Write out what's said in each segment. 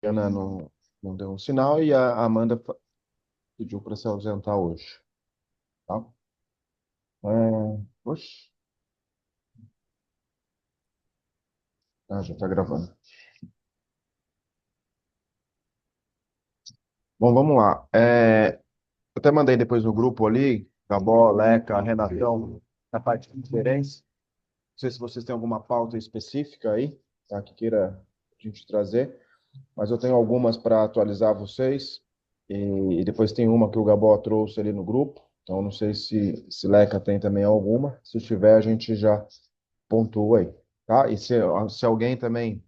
Ana não deu um sinal e a Amanda pediu para se ausentar hoje, tá? Oxe, já está gravando. Bom, vamos lá. Eu até mandei depois no grupo ali, Gabó, Leca, Renatão, na parte de diferença. Não sei se vocês têm alguma pauta específica aí, tá, que queira a gente trazer, mas eu tenho algumas para atualizar vocês. E depois tem uma que o Gabó trouxe ali no grupo. Então, não sei se Leca tem também alguma. Se tiver, a gente já pontua aí, tá? E se alguém também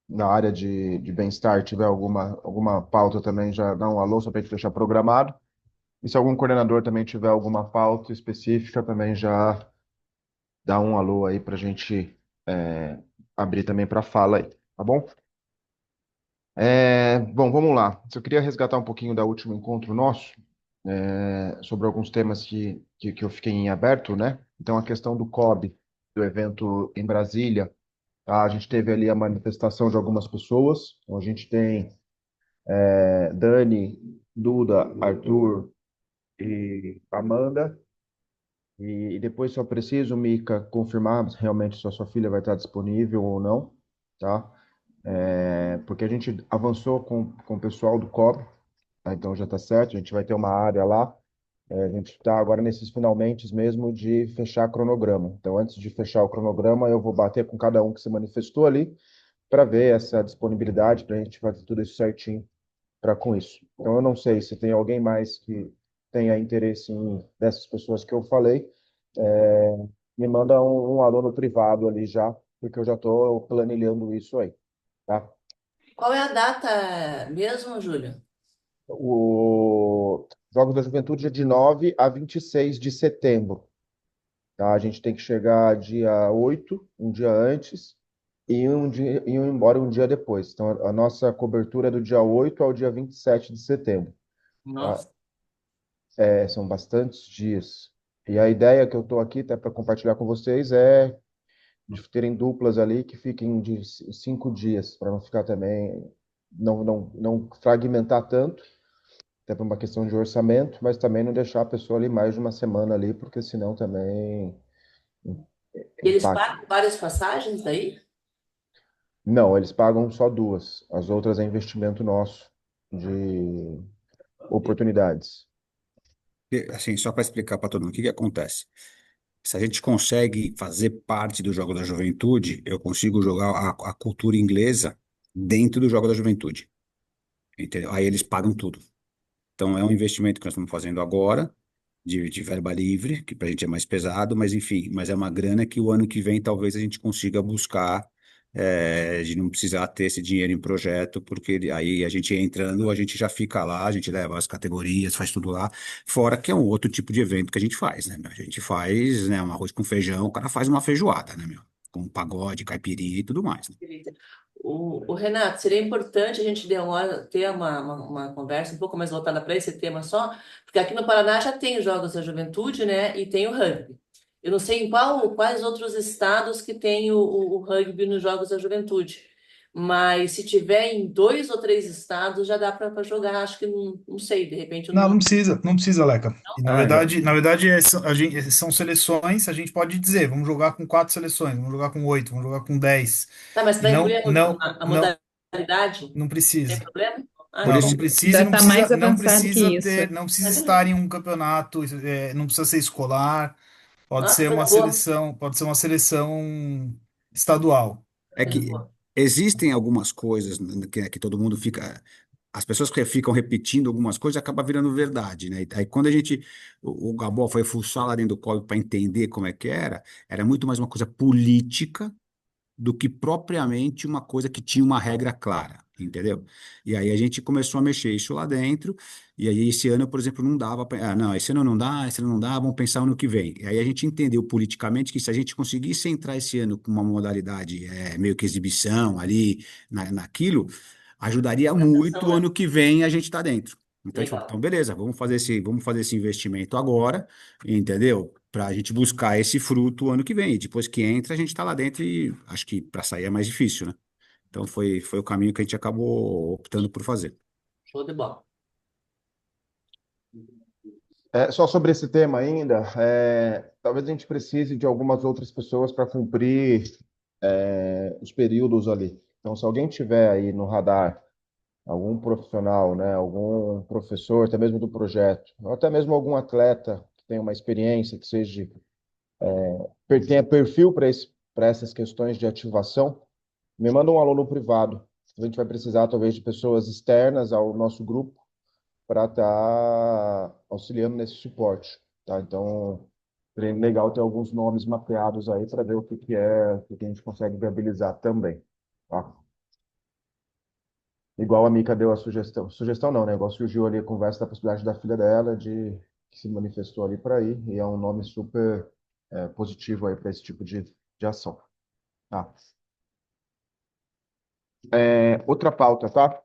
na área de bem-estar tiver alguma pauta também, já dá um alô só para a gente deixar programado. E se algum coordenador também tiver alguma pauta específica, também já dá um alô aí para a gente abrir também para fala aí, tá bom? Bom, vamos lá. Eu queria resgatar um pouquinho da último encontro nosso, sobre alguns temas que eu fiquei em aberto, né? Então, a questão do COB, do evento em Brasília, tá? A gente teve ali a manifestação de algumas pessoas. Então, a gente tem Dani, Duda, Arthur e Amanda. E depois só preciso, Mica, confirmar realmente se a sua filha vai estar disponível ou não, tá? Porque a gente avançou com o pessoal do COB, tá? Então já está certo, a gente vai ter uma área lá. A gente está agora nesses finalmente mesmo de fechar cronograma. Então, antes de fechar o cronograma, eu vou bater com cada um que se manifestou ali para ver essa disponibilidade, para a gente fazer tudo isso certinho para com isso. Então, eu não sei se tem alguém mais que tenha interesse em dessas pessoas que eu falei, me manda um aluno privado ali já, porque eu já estou planilhando isso aí, tá? Qual é a data mesmo, Júlio? O Jogos da Juventude é de 9 a 26 de setembro, tá? A gente tem que chegar dia 8, um dia antes, e ir embora um dia depois. Então, a nossa cobertura é do dia 8 ao dia 27 de setembro, tá? Nossa. São bastantes dias. E a ideia que eu estou aqui até para compartilhar com vocês é de terem duplas ali que fiquem de 5 dias, para não ficar também, não fragmentar tanto, até por uma questão de orçamento, mas também não deixar a pessoa ali mais de uma semana ali, porque senão também E eles impacta. pagam várias passagens daí? Não, eles pagam só duas. As outras é investimento nosso de oportunidades. Assim, só para explicar para todo mundo o que que acontece. Se a gente consegue fazer parte do Jogo da Juventude, eu consigo jogar a cultura inglesa dentro do Jogo da Juventude. Entendeu? Aí eles pagam tudo. Então é um investimento que nós estamos fazendo agora, de verba livre, que para a gente é mais pesado, mas enfim, mas é uma grana que o ano que vem talvez a gente consiga buscar, de não precisar ter esse dinheiro em projeto, porque aí a gente entrando, a gente já fica lá, a gente leva as categorias, faz tudo lá, fora que é um outro tipo de evento que a gente faz, né, meu? A gente faz, né, um arroz com feijão, o cara faz uma feijoada, né, meu? Com pagode, caipirinha e tudo mais, né? O Renato, seria importante a gente ter uma conversa um pouco mais voltada para esse tema só, porque aqui no Paraná já tem os Jogos da Juventude, né? E tem o rugby. Eu não sei quais outros estados que tem o rugby nos Jogos da Juventude, mas se tiver em dois ou três estados já dá para jogar. Acho que não sei, de repente eu Não, não. não precisa, Leca. E Ah, já. na verdade são seleções, a gente pode dizer, vamos jogar com 4 seleções, vamos jogar com 8, vamos jogar com 10. Tá, mas E para incluir a não, modalidade, não tem precisa. problema? Ah, Por Não, então não esse, precisa, Já está mais não avançado que precisa isso. ter, não precisa é estar beleza. em um campeonato, não precisa ser escolar, Nossa, coisa boa. pode ser uma seleção estadual. É Coisa que boa. existem algumas coisas que todo mundo fica. As pessoas que ficam repetindo algumas coisas acaba virando verdade, né? Aí quando a gente. O Gabó foi fuçar lá dentro do código para entender como é que era muito mais uma coisa política do que propriamente uma coisa que tinha uma regra clara, entendeu? E aí a gente começou a mexer isso lá dentro, e aí esse ano, por exemplo, não dava, não, esse ano não dá, esse ano não dá, vamos pensar ano que vem. E aí a gente entendeu politicamente que se a gente conseguisse entrar esse ano com uma modalidade meio que exibição ali, naquilo, ajudaria muito o Atenção, é. ano que vem a gente estar dentro. Então a gente falou, então Legal. beleza, vamos fazer esse investimento agora, entendeu? Para a gente buscar esse fruto o ano que vem. E depois que entra, a gente está lá dentro e acho que para sair é mais difícil, né? Então foi o caminho que a gente acabou optando por fazer. Show de bola. Só sobre esse tema ainda, talvez a gente precise de algumas outras pessoas para cumprir os períodos ali. Então, se alguém tiver aí no radar algum profissional, né, algum professor, até mesmo do projeto, ou até mesmo algum atleta que tenha uma experiência, que seja tenha perfil para essas questões de ativação, me manda um aluno privado. A gente vai precisar talvez de pessoas externas ao nosso grupo para estar auxiliando nesse suporte, tá? Então, seria legal ter alguns nomes mapeados aí para ver o que a gente consegue viabilizar também, tá? Igual a Mica deu a sugestão. Sugestão não, né? Igual surgiu ali a conversa da possibilidade da filha dela que se manifestou ali para ir, e é um nome super positivo aí para esse tipo de ação. Tá? Outra pauta, tá?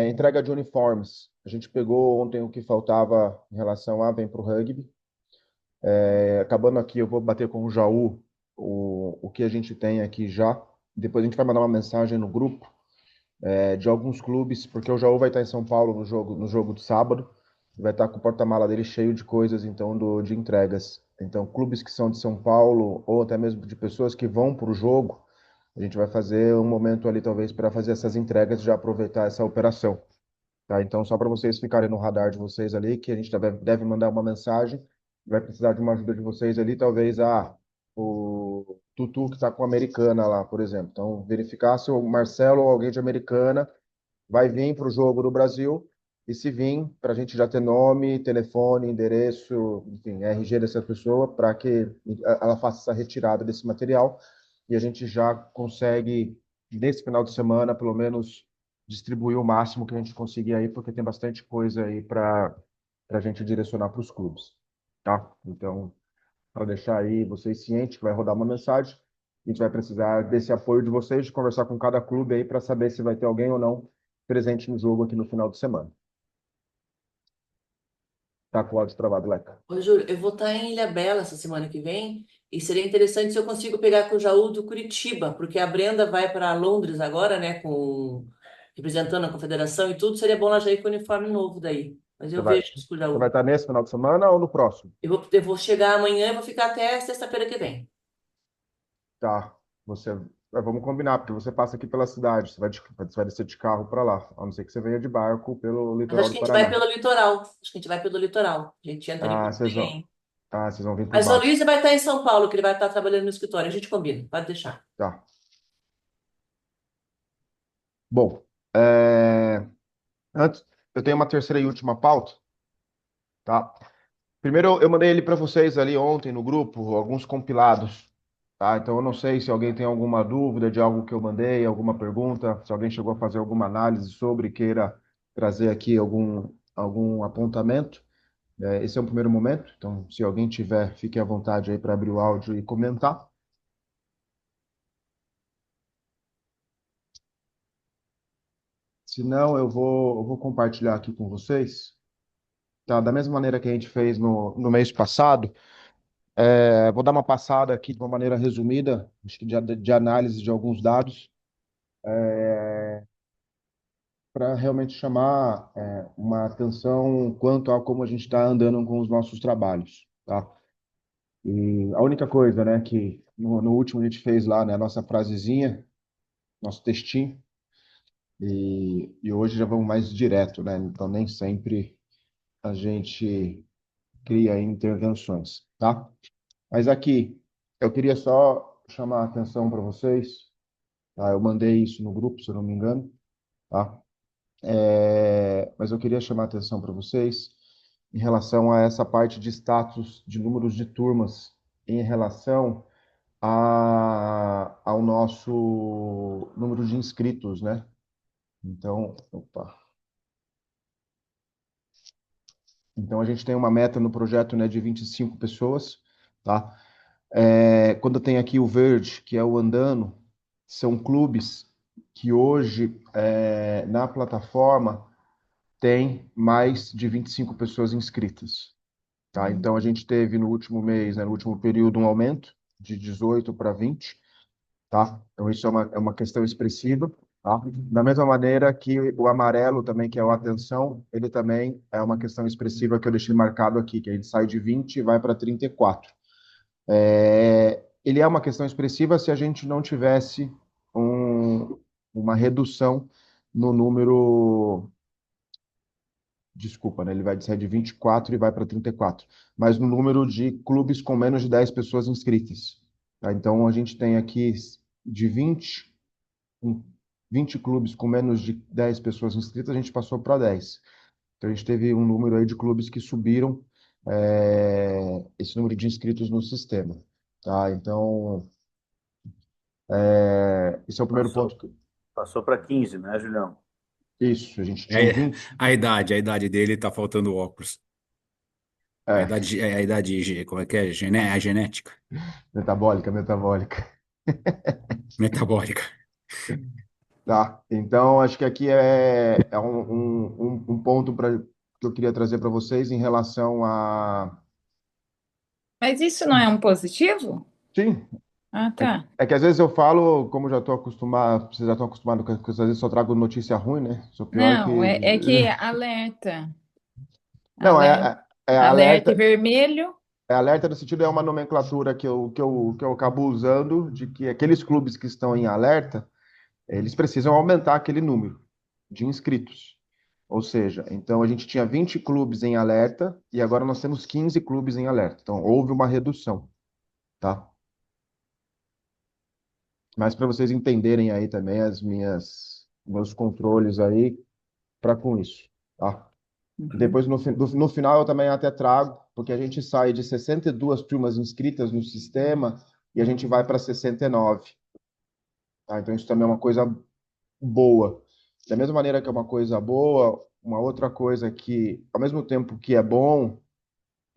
Entrega de uniformes. A gente pegou ontem o que faltava em relação a Vem pro Rugby. Acabando aqui, eu vou bater com o Jaú o que a gente tem aqui já. Depois a gente vai mandar uma mensagem no grupo de alguns clubes, porque o Jaú vai estar em São Paulo no jogo de sábado. Vai estar com o porta-mala dele cheio de coisas, então, de entregas. Então, clubes que são de São Paulo, ou até mesmo de pessoas que vão para o jogo, a gente vai fazer um momento ali, talvez, para fazer essas entregas e já aproveitar essa operação. Tá? Então, só para vocês ficarem no radar de vocês ali, que a gente deve mandar uma mensagem, vai precisar de uma ajuda de vocês ali, talvez, o Tutu que está com a Americana lá, por exemplo. Então, verificar se o Marcelo ou alguém de Americana vai vir para o jogo do Brasil, e se vir, para a gente já ter nome, telefone, endereço, enfim, RG dessa pessoa, para que ela faça essa retirada desse material, e a gente já consegue, nesse final de semana, pelo menos, distribuir o máximo que a gente conseguir aí, porque tem bastante coisa aí para a gente direcionar para os clubes, tá? Então, para deixar aí vocês cientes que vai rodar uma mensagem, a gente vai precisar desse apoio de vocês, de conversar com cada clube aí para saber se vai ter alguém ou não presente no jogo aqui no final de semana. Tá com o áudio travado, Leca. Ô, Júlio, eu vou estar em Ilhabela essa semana que vem e seria interessante se eu consigo pegar com o Jaú do Curitiba, porque a Brenda vai para Londres agora, né, representando a confederação e tudo, seria bom ela já ir com o uniforme novo daí. Mas Você eu vai, vejo isso com o você vai Jaú. estar nesse final de semana ou no próximo? Eu vou chegar amanhã e vou ficar até sexta-feira que vem. Tá. Vamos combinar, porque você passa aqui pela cidade, você vai descer de carro para lá, a não ser que você venha de barco pelo Mas litoral acho do que a gente vai Paraná. pelo litoral. Acho que a gente vai pelo litoral. A gente entra em Ah, vocês vão, Belém. vocês vão vir por Mas o baixo. Luiz vai estar em São Paulo, que ele vai estar trabalhando no escritório. A gente combina, pode deixar. Tá. Bom, antes, eu tenho uma terceira e última pauta, tá? Primeiro, eu mandei ele para vocês ali ontem no grupo, alguns compilados, tá? Então, eu não sei se alguém tem alguma dúvida de algo que eu mandei, alguma pergunta, se alguém chegou a fazer alguma análise sobre, queira trazer aqui algum apontamento. Esse é o primeiro momento, então, se alguém tiver, fique à vontade aí para abrir o áudio e comentar. Se não, eu vou compartilhar aqui com vocês, tá? Da mesma maneira que a gente fez no mês passado. Vou dar uma passada aqui de uma maneira resumida, acho que de análise de alguns dados, para realmente chamar uma atenção quanto a como a gente está andando com os nossos trabalhos, tá? E a única coisa, né, que no último a gente fez lá, né, a nossa frasezinha, nosso textinho, e hoje já vamos mais direto, né? Então nem sempre a gente cria intervenções, tá? Mas aqui, eu queria só chamar a atenção para vocês. Tá? Eu mandei isso no grupo, se eu não me engano, tá? Mas eu queria chamar a atenção para vocês em relação a essa parte de status de números de turmas em relação ao nosso número de inscritos, né? Então, opa. Então a gente tem uma meta no projeto, né, de 25 pessoas, tá? Quando tem aqui o verde, que é o Andando, são clubes que hoje na plataforma tem mais de 25 pessoas inscritas, tá? Então a gente teve no último mês, né, no último período, um aumento de 18 para 20, tá? Então isso é uma questão expressiva. Tá? Da mesma maneira que o amarelo também, que é o atenção, ele também é uma questão expressiva que eu deixei marcado aqui, que ele sai de 20 e vai para 34. Ele é uma questão expressiva se a gente não tivesse uma redução no número. Desculpa, né? Ele vai sair de 24 e vai para 34, mas no número de clubes com menos de 10 pessoas inscritas. Tá? Então, a gente tem aqui de 20 clubes com menos de 10 pessoas inscritas, a gente passou para 10. Então, a gente teve um número aí de clubes que subiram esse número de inscritos no sistema. Tá? Então, esse é o primeiro Passou, ponto. passou para 15, né, Julião? Isso, a gente tinha É, 20. a idade dele tá faltando óculos. É, A idade, como é que é? A genética, metabólica. metabólica. Tá? Então, acho que aqui é um ponto que eu queria trazer para vocês em relação a. Mas isso não é um positivo? Sim, Ah, é, tá. é que às vezes eu falo, como já estou acostumado, vocês já estão acostumados com que às vezes só trago notícia ruim, né? Sou pior que. Não, é que alerta. Não, Alerta, alerta alerta. vermelho. Alerta no sentido é uma nomenclatura que eu acabo usando de que aqueles clubes que estão em alerta, eles precisam aumentar aquele número de inscritos. Ou seja, então a gente tinha 20 clubes em alerta e agora nós temos 15 clubes em alerta. Então houve uma redução, tá? Mas para vocês entenderem aí também meus controles aí para com isso, tá? Uhum. Depois no final eu também até trago, porque a gente sai de 62 turmas inscritas no sistema e a gente vai para 69, tá? Então isso também é uma coisa boa. Da mesma maneira que é uma coisa boa, uma outra coisa que, ao mesmo tempo que é bom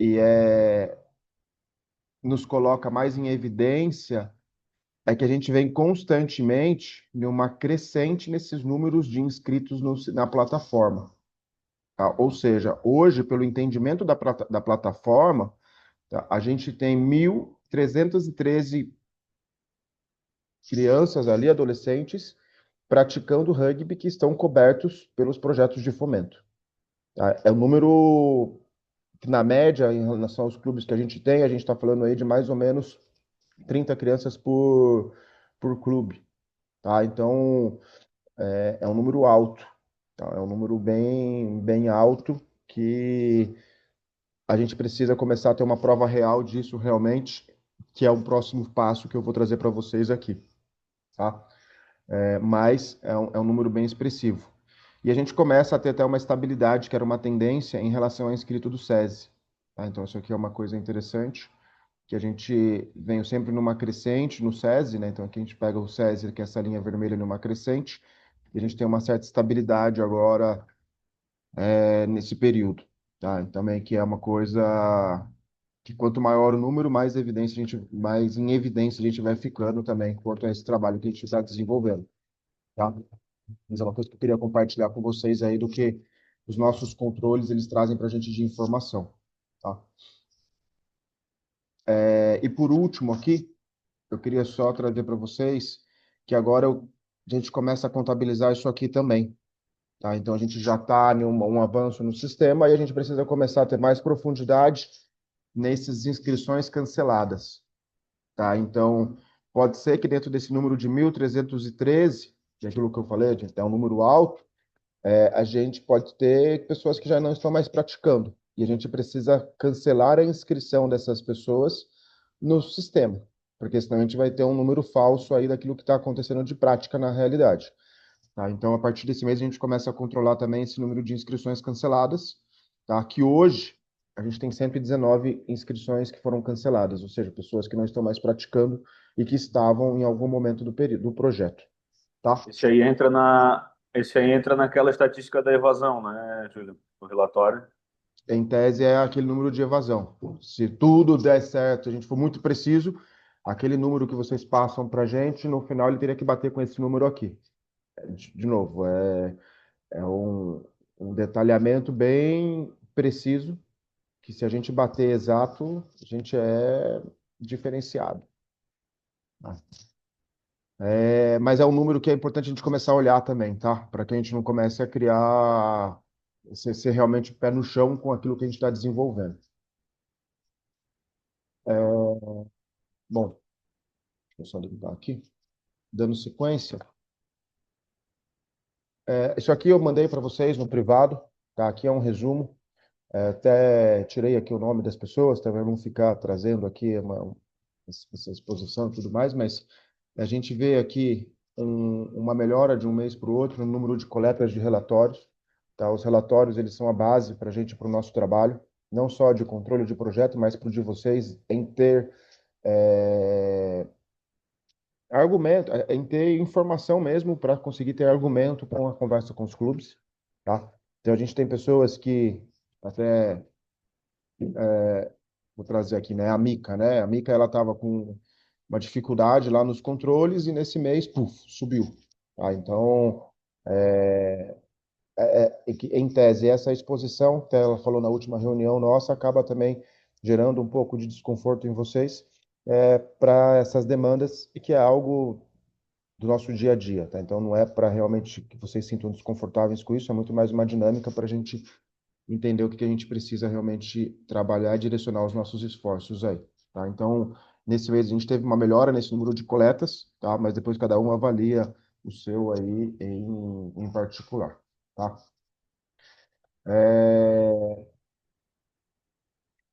e nos coloca mais em evidência, é que a gente vem constantemente numa crescente nesses números de inscritos na plataforma. Tá? Ou seja, hoje, pelo entendimento da plataforma, tá, a gente tem 1.313 crianças ali, adolescentes, praticando rugby que estão cobertos pelos projetos de fomento. Tá? É um número que, na média, em relação aos clubes que a gente está falando aí de mais ou menos 30 crianças por clube. Tá? Então, é um número alto. Tá? É um número bem alto que a gente precisa começar a ter uma prova real disso realmente, que é o próximo passo que eu vou trazer para vocês aqui. Tá? Mas é um número bem expressivo. E a gente começa a ter até uma estabilidade, que era uma tendência em relação ao inscrito do SESI. Tá? Então, isso aqui é uma coisa interessante, que a gente vem sempre numa crescente no SESI, né? Então, aqui a gente pega o SESI, que é essa linha vermelha, numa crescente, e a gente tem uma certa estabilidade agora nesse período. Tá? Então, também que é uma coisa que quanto maior o número, mais em evidência a gente vai ficando também quanto a esse trabalho que a gente está desenvolvendo. Tá? Mas é uma coisa que eu queria compartilhar com vocês aí do que os nossos controles eles trazem para a gente de informação. Tá? E por último aqui, eu queria só trazer para vocês que agora a gente começa a contabilizar isso aqui também. Tá? Então a gente já está em um avanço no sistema e a gente precisa começar a ter mais profundidade nessas inscrições canceladas. Tá? Então, pode ser que dentro desse número de 1.313, que é aquilo que eu falei, gente, é um número alto, a gente pode ter pessoas que já não estão mais praticando. E a gente precisa cancelar a inscrição dessas pessoas no sistema, porque senão a gente vai ter um número falso aí daquilo que está acontecendo de prática na realidade. Tá? Então, a partir desse mês, a gente começa a controlar também esse número de inscrições canceladas, tá? Que hoje a gente tem 119 inscrições que foram canceladas, ou seja, pessoas que não estão mais praticando e que estavam em algum momento do período do projeto. Tá? Esse aí entra naquela estatística da evasão, né, Júlio? O relatório. Em tese, é aquele número de evasão. Se tudo der certo, a gente for muito preciso, aquele número que vocês passam para a gente, no final ele teria que bater com esse número aqui. De novo, é um detalhamento bem preciso, que se a gente bater exato, a gente é diferenciado. Tá? Mas é um número que é importante a gente começar a olhar também, tá? Para que a gente não comece a criar, ser realmente pé no chão com aquilo que a gente está desenvolvendo. Bom, deixa eu só ligar aqui. Dando sequência. Isso aqui eu mandei para vocês no privado, tá? Aqui é um resumo. Até tirei aqui o nome das pessoas, também não ficar trazendo aqui essa exposição e tudo mais, mas a gente vê aqui uma melhora de um mês para o outro no número de coletas de relatórios. Tá? Os relatórios eles são a base para a gente, para o nosso trabalho, não só de controle de projeto, mas para o de vocês em ter argumento, em ter informação mesmo para conseguir ter argumento com a conversa com os clubes. Tá? Então a gente tem pessoas que até vou trazer aqui, né? A Mica, né? A Mica, ela estava com uma dificuldade lá nos controles e nesse mês, puf, subiu. Tá? Então, em tese, essa exposição, até ela falou na última reunião nossa, acaba também gerando um pouco de desconforto em vocês para essas demandas e que é algo do nosso dia a dia, tá? Então, não é para realmente que vocês se sintam desconfortáveis com isso, é muito mais uma dinâmica para a gente entender o que a gente precisa realmente trabalhar e direcionar os nossos esforços aí, tá? Então, nesse mês a gente teve uma melhora nesse número de coletas, tá? Mas depois cada um avalia o seu aí em particular, tá?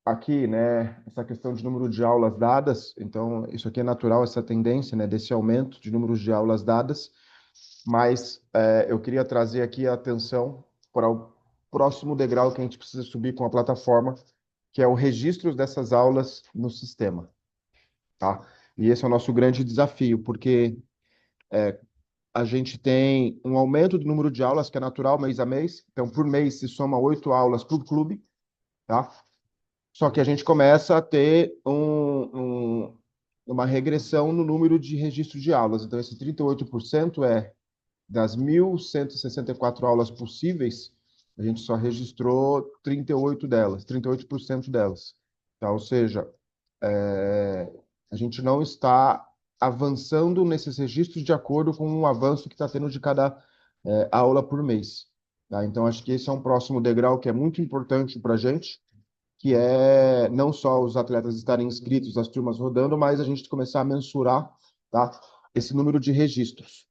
Aqui, né, essa questão de número de aulas dadas, então isso aqui é natural, essa tendência, né, desse aumento de números de aulas dadas, mas eu queria trazer aqui a atenção para o próximo degrau que a gente precisa subir com a plataforma, que é o registro dessas aulas no sistema, tá? E esse é o nosso grande desafio, porque a gente tem um aumento do número de aulas, que é natural mês a mês, então por mês se soma 8 aulas para o clube, tá? Só que a gente começa a ter uma regressão no número de registro de aulas. Então, esse 38% das 1.164 aulas possíveis, a gente só registrou 38 delas, 38% delas. Tá? Ou seja, a gente não está avançando nesses registros de acordo com o avanço que está tendo de cada aula por mês. Tá? Então, acho que esse é um próximo degrau que é muito importante para a gente, que é não só os atletas estarem inscritos, as turmas rodando, mas a gente começar a mensurar, tá, esse número de registros.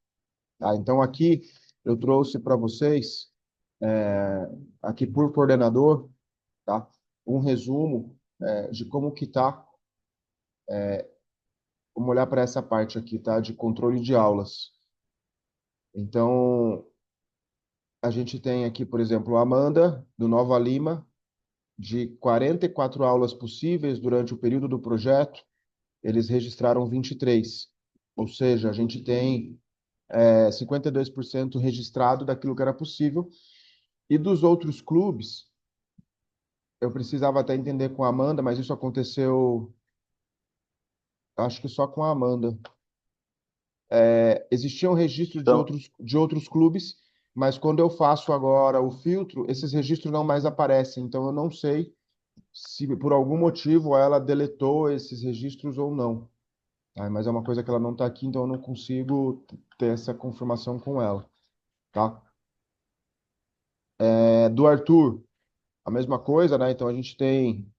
Tá? Então, aqui eu trouxe para vocês, aqui por coordenador, tá, um resumo de como que está. Vamos olhar para essa parte aqui, tá, de controle de aulas. Então, a gente tem aqui, por exemplo, a Amanda, do Nova Lima, de 44 aulas possíveis durante o período do projeto, eles registraram 23. Ou seja, a gente tem 52% registrado daquilo que era possível. E dos outros clubes, eu precisava até entender com a Amanda, mas isso aconteceu, acho que só com a Amanda. Existiam registros Então, de outros clubes, mas quando eu faço agora o filtro, esses registros não mais aparecem. Então eu não sei se por algum motivo ela deletou esses registros ou não. Tá? Mas é uma coisa que ela não está aqui, então eu não consigo ter essa confirmação com ela, tá? Do Arthur, a mesma coisa, né? Então a gente tem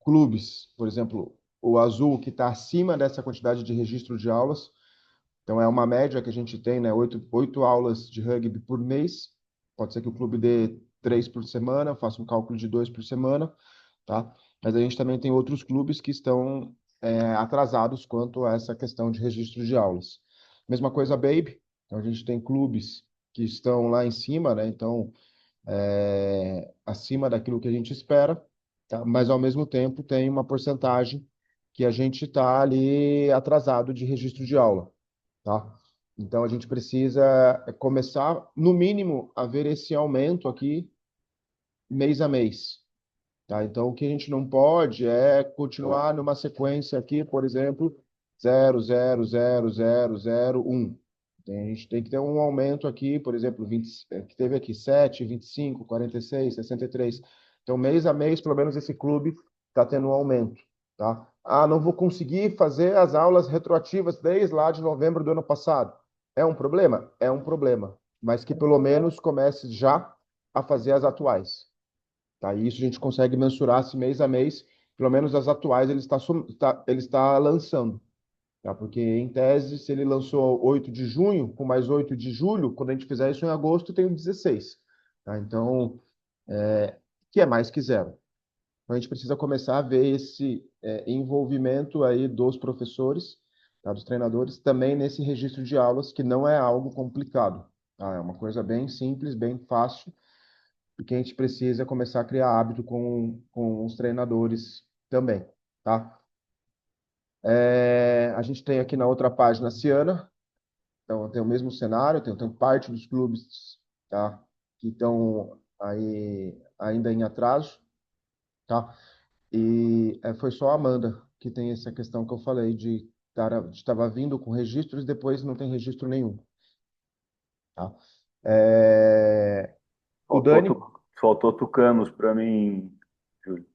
clubes, por exemplo, o Azul, que está acima dessa quantidade de registro de aulas. Então é uma média que a gente tem, né? Oito aulas de rugby por mês. Pode ser que o clube dê 3 por semana, faça um cálculo de 2 por semana, tá? Mas a gente também tem outros clubes que estão atrasados quanto a essa questão de registro de aulas. Mesma coisa, Baby. Então a gente tem clubes que estão lá em cima, né? Então acima daquilo que a gente espera, tá? Mas ao mesmo tempo tem uma porcentagem que a gente está ali atrasado de registro de aula, tá? Então a gente precisa começar, no mínimo, a ver esse aumento aqui mês a mês, tá? Então o que a gente não pode é continuar numa sequência aqui, por exemplo, 0,00001. A gente tem que ter um aumento aqui, por exemplo, 20, que teve aqui 7, 25, 46, 63. Então, mês a mês, pelo menos esse clube está tendo um aumento, tá? Ah, não vou conseguir fazer as aulas retroativas desde lá de novembro do ano passado. É um problema? É um problema. Mas que pelo menos comece já a fazer as atuais. Tá? E isso a gente consegue mensurar se mês a mês, pelo menos as atuais ele está lançando. Tá? Porque, em tese, se ele lançou 8 de junho, com mais 8 de julho, quando a gente fizer isso em agosto, tem o 16. Tá? Então, que é mais que zero. Então, a gente precisa começar a ver esse envolvimento aí dos professores, tá? Dos treinadores, também nesse registro de aulas, que não é algo complicado. Tá? É uma coisa bem simples, bem fácil, e que a gente precisa começar a criar hábito com os treinadores também. Tá? A gente tem aqui na outra página a Ciana, então tem o mesmo cenário, tem parte dos clubes, tá, que estão aí ainda em atraso, tá? E foi só a Amanda que tem essa questão que eu falei de estava vindo com registros e depois não tem registro nenhum, tá? É, o Faltou, Dani, faltou Tucanos para mim, Júlio.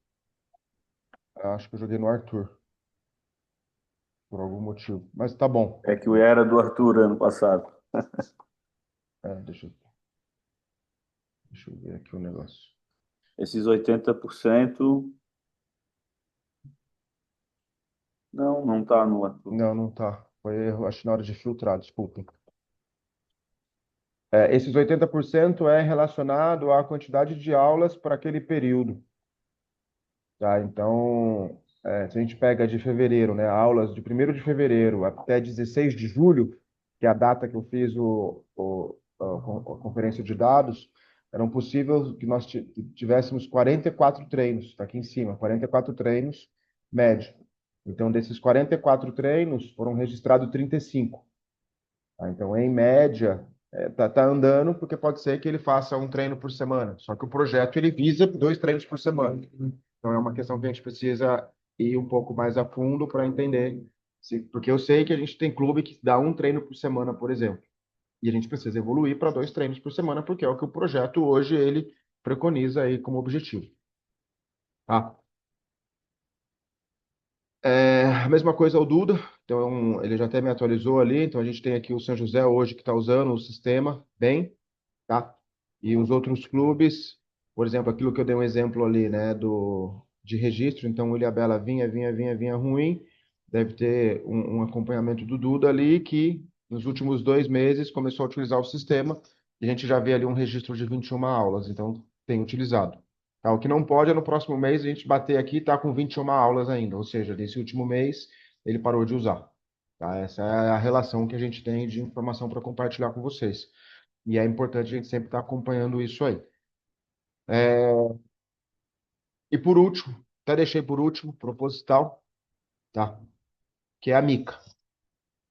acho que eu joguei no Arthur por algum motivo, mas tá bom. É que o era do Arthur ano passado. Deixa eu ver aqui o negócio. Esses 80%, não tá no Arthur. Não, não tá. Foi erro, acho, na hora de filtrar, desculpa. Esses 80% é relacionado à quantidade de aulas para aquele período, tá? Então, se a gente pega de fevereiro, né, aulas de 1º de fevereiro até 16 de julho, que é a data que eu fiz a conferência de dados, eram possível que nós tivéssemos 44 treinos, está aqui em cima, 44 treinos médio. Então, desses 44 treinos, foram registrados 35. Tá? Então, em média, tá andando, porque pode ser que ele faça um treino por semana. Só que o projeto ele visa 2 treinos por semana. Então, é uma questão que a gente precisa ir um pouco mais a fundo para entender. Porque eu sei que a gente tem clube que dá um treino por semana, por exemplo. E a gente precisa evoluir para 2 treinos por semana, porque é o que o projeto hoje ele preconiza aí como objetivo. Tá? A mesma coisa o Duda, então ele já até me atualizou ali, então a gente tem aqui o São José hoje que está usando o sistema bem, tá? E os outros clubes, por exemplo, aquilo que eu dei um exemplo ali, né, de registro, então o Ilhabela vinha ruim, deve ter um acompanhamento do Duda ali que nos últimos 2 meses começou a utilizar o sistema e a gente já vê ali um registro de 21 aulas, então tem utilizado. Tá? O que não pode é no próximo mês a gente bater aqui e tá com 21 aulas ainda, ou seja, nesse último mês ele parou de usar. Tá? Essa é a relação que a gente tem de informação para compartilhar com vocês. E é importante a gente sempre estar acompanhando isso aí. E por último, até deixei por último, proposital, tá? Que é a Mica.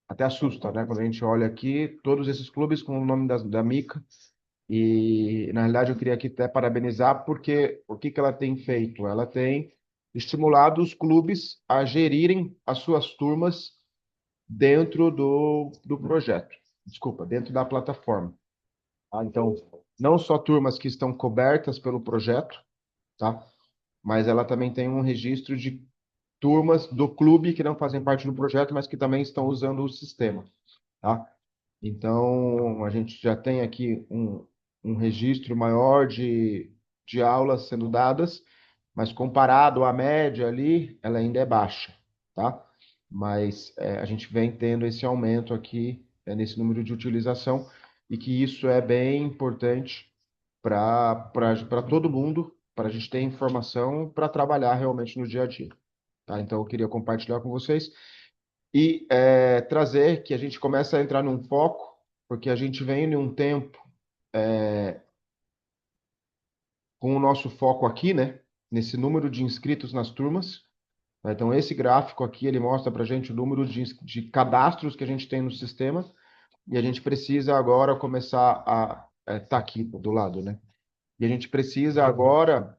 Até assusta, né? Quando a gente olha aqui, todos esses clubes com o nome da Mica. E, na realidade, eu queria aqui até parabenizar, porque o que ela tem feito? Ela tem estimulado os clubes a gerirem as suas turmas dentro do projeto. Desculpa, dentro da plataforma. Tá? Então, não só turmas que estão cobertas pelo projeto, tá? Mas ela também tem um registro de turmas do clube que não fazem parte do projeto, mas que também estão usando o sistema, tá? Então, a gente já tem aqui um registro maior de aulas sendo dadas, mas comparado à média ali, ela ainda é baixa, tá? Mas a gente vem tendo esse aumento aqui nesse número de utilização e que isso é bem importante para todo mundo, para a gente ter informação para trabalhar realmente no dia a dia. Tá? Então, eu queria compartilhar com vocês e trazer que a gente começa a entrar num foco, porque a gente vem em um tempo com o nosso foco aqui, né? Nesse número de inscritos nas turmas. Tá? Então, esse gráfico aqui, ele mostra para a gente o número de cadastros que a gente tem no sistema e a gente precisa agora começar a... Tá aqui do lado, né? E a gente precisa agora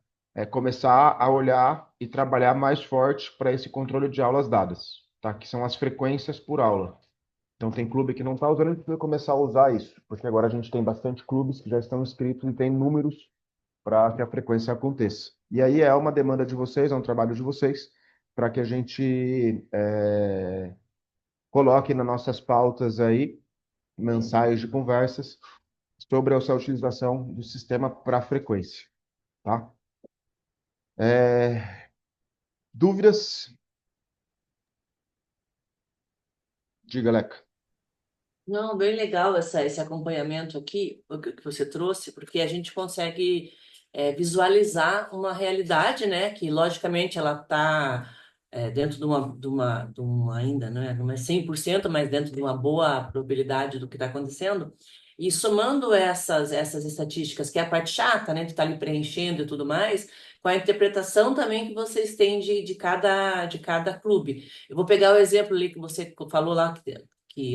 começar a olhar e trabalhar mais forte para esse controle de aulas dadas, tá? Que são as frequências por aula. Então, tem clube que não está usando, a gente precisa começar a usar isso, porque agora a gente tem bastante clubes que já estão inscritos e tem números para que a frequência aconteça. E aí é uma demanda de vocês, é um trabalho de vocês, para que a gente coloque nas nossas pautas aí mensais de conversas sobre essa utilização do sistema para frequência, tá? É, dúvidas? Diga, Leca. Não, bem legal esse acompanhamento aqui, o que você trouxe, porque a gente consegue visualizar uma realidade, né, que logicamente ela está dentro de uma ainda, não é 100%, mas dentro de uma boa probabilidade do que está acontecendo, e somando essas estatísticas, que é a parte chata, né, de estar ali preenchendo e tudo mais, com a interpretação também que vocês têm de cada clube. Eu vou pegar o exemplo ali que você falou lá,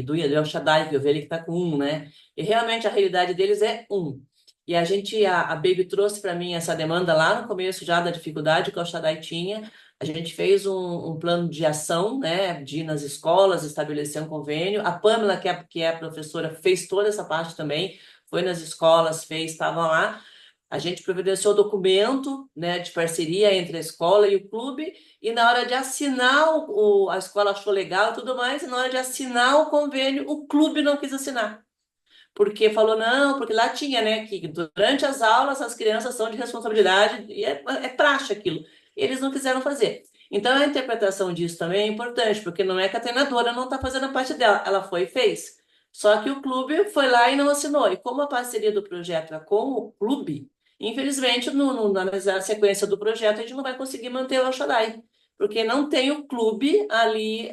do El Shaddai, que eu vi ele que está com um, né? E realmente a realidade deles é um. E a Baby trouxe para mim essa demanda lá no começo já da dificuldade que o El Shaddai tinha. A gente fez um plano de ação, né, de ir nas escolas, estabelecer um convênio. A Pamela, que é a professora, fez toda essa parte também, foi nas escolas, estava lá. A gente providenciou documento, né, de parceria entre a escola e o clube, e na hora de assinar, a escola achou legal e tudo mais, e na hora de assinar o convênio, o clube não quis assinar. Porque falou, não, porque lá tinha, né, que durante as aulas as crianças são de responsabilidade, e é praxe aquilo. Eles não quiseram fazer. Então a interpretação disso também é importante, porque não é que a treinadora não está fazendo a parte dela, ela foi e fez. Só que o clube foi lá e não assinou. E como a parceria do projeto é com o clube, infelizmente, na sequência do projeto, a gente não vai conseguir manter o El Shaddai, porque não tem o clube ali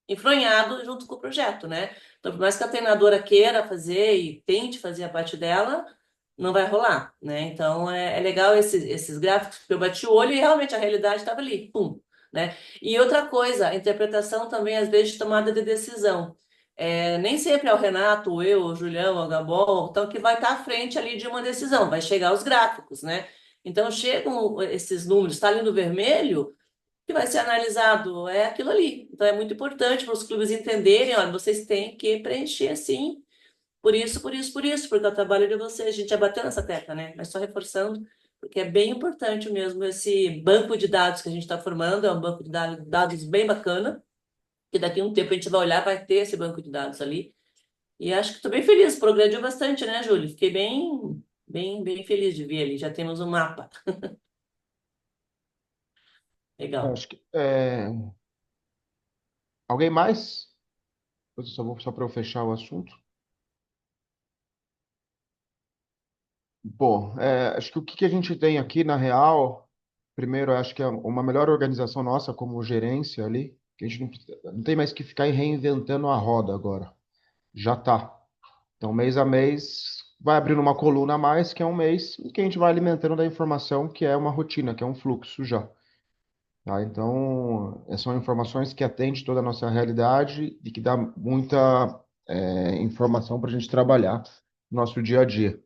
enfronhado junto com o projeto, né? Então, por mais que a treinadora queira fazer e tente fazer a parte dela, não vai rolar, né? Então, é legal esses gráficos, porque eu bati o olho e realmente a realidade estava ali, pum, né? E outra coisa, a interpretação também, às vezes, de tomada de decisão. Nem sempre é o Renato, ou eu, o Julião, o Gabon, então, que vai estar à frente ali de uma decisão, vai chegar os gráficos, né? Então, chegam esses números, está ali no vermelho, que vai ser analisado é aquilo ali. Então é muito importante para os clubes entenderem, olha, vocês têm que preencher assim, por isso, por isso, por isso, porque é o trabalho de vocês. A gente já bateu nessa tecla, né? Mas só reforçando, porque é bem importante mesmo esse banco de dados que a gente está formando, é um banco de dados bem bacana, que daqui a um tempo a gente vai olhar, vai ter esse banco de dados ali. E acho que estou bem feliz, progrediu bastante, né, Júlio? Fiquei bem, bem, bem feliz de ver ali. Já temos um mapa. Legal. Acho que, alguém mais? Eu só vou só para eu fechar o assunto. Bom, acho que o que a gente tem aqui, na real, primeiro, acho que é uma melhor organização nossa como gerência ali, que a gente não tem mais que ficar reinventando a roda agora. Já tá. Então, mês a mês, vai abrindo uma coluna a mais, que é um mês, e que a gente vai alimentando da informação, que é uma rotina, que é um fluxo já. Tá? Então, são informações que atendem toda a nossa realidade e que dá muita informação para a gente trabalhar no nosso dia a dia.